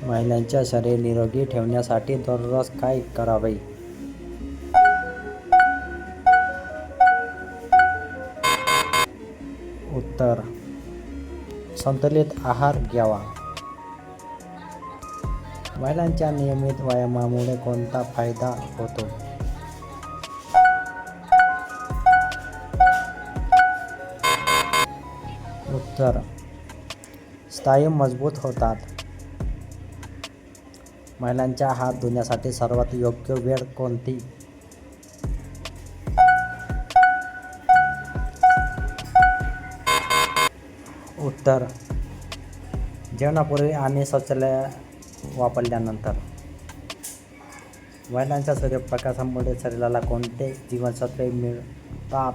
महिलांचे शरीर निरोगी ठेवण्यासाठी दररोज काय करावे? उत्तर: संतुलित आहार घ्यावा. महिलांच्या नियमित व्यायामामुळे कोणता फायदा होतो? उत्तर: स्नायू मजबूत होतात. महिलांच्या हात धुण्यासाठी सर्वात योग्य वेळ कोणती? उत्तर: जेवणापूर्वी आणि शौचालय वापरल्यानंतर. महिलांच्या सूर्यप्रकाशामुळे शरीराला कोणते जीवनसत्त्वे मिळतात?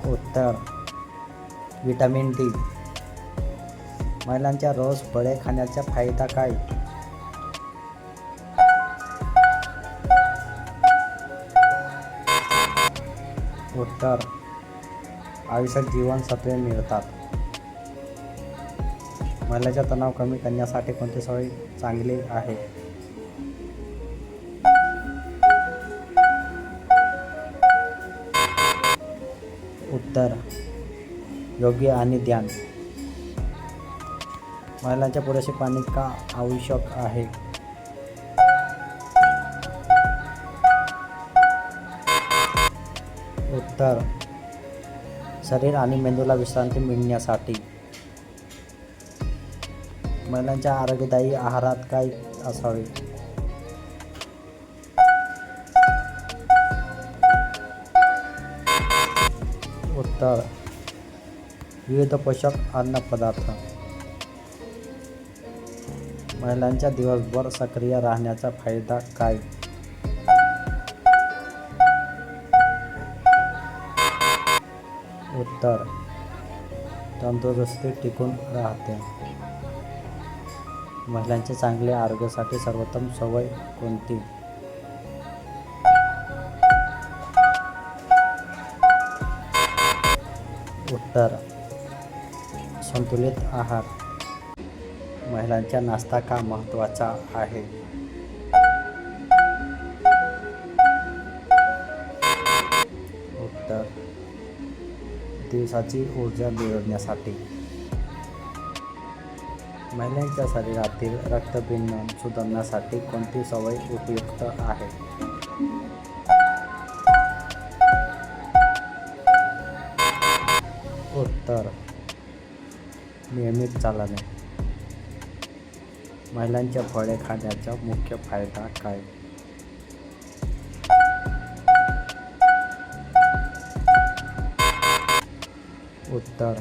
उत्तर: व्हिटॅमिन डी. महिलांच्या रोज फळे खाण्याचा फायदा काय? उत्तर: आवश्यक जीवनसत्त्वे मिळतात. महिलांचा तणाव कमी करण्यासाठी कोणती सवय चांगली आहे? उत्तर: योग्य आणि ध्यान. महिलांचे पुरेसे पाणी का आवश्यक आहे? उत्तर: शरीर आणि मेंदूला विश्रांती मिळण्यासाठी. महिलांच्या आरोग्यदायी आहारात काय असावे? उत्तर: विविध पोषक अन्नपदार्थ. महिलांच्या दिवसभर सक्रिय राहण्याचा फायदा काय? उत्तर: तंदुरुस्ती टिकून राहते. महिलांच्या चांगल्या आरोग्यासाठी सर्वोत्तम सवय कोणती? उत्तर: संतुलित आहार. महिलांचा नाश्ता का महत्त्वाचा आहे? उत्तर: दिवसाची ऊर्जा मिळवण्यासाठी. महिलांच्या शरीरातील रक्तभिसरण सुधारण्यासाठी कोणती सवय उपयुक्त आहे? उत्तर: नियमित चालणे. महिलांच्या फळे खाण्याचा मुख्य फायदा काय? उत्तर: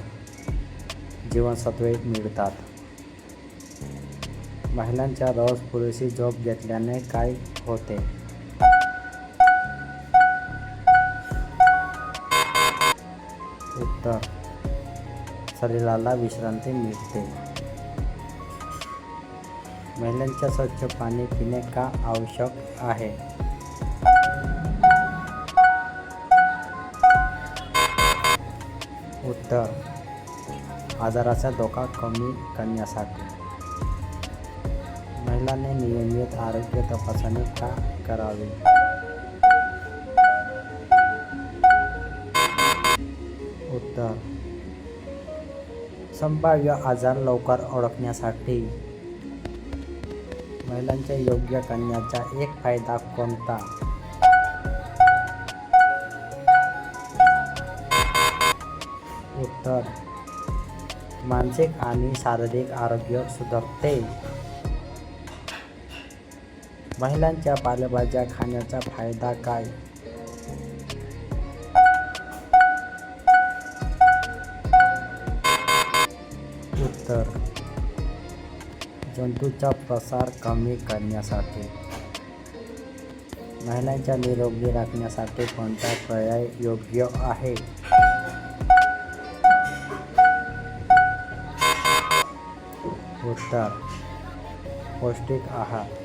जीवनसत्त्वे मिळतात. महिलांच्या रोज पुरेशी झोप घेतल्याने काय होते? उत्तर: शरीराला विश्रांती मिळते. महिलांच्या स्वच्छ पाणी पिणे का आवश्यक आहे? उत्तर: आजाराचा धोका कमी करण्यासाठी. महिलांनी नियमित आरोग्य तपासणी का करावी? उत्तर: संभाव्य आजार लवकर ओळखण्यासाठी. महिलांच्या योग्य करण्याचा एक फायदा कोणता? उत्तर: मानसिक आणि शारीरिक आरोग्य सुधारते. महिलांच्या पालेभाज्या खाण्याचा फायदा काय? उत्तर: जंतूंचा प्रसार कमी करण्यासाठी. महिलांच्या निरोगी राखण्यासाठी कोणता पर्याय योग्य आहे? उत्तर: पौष्टिक आहार.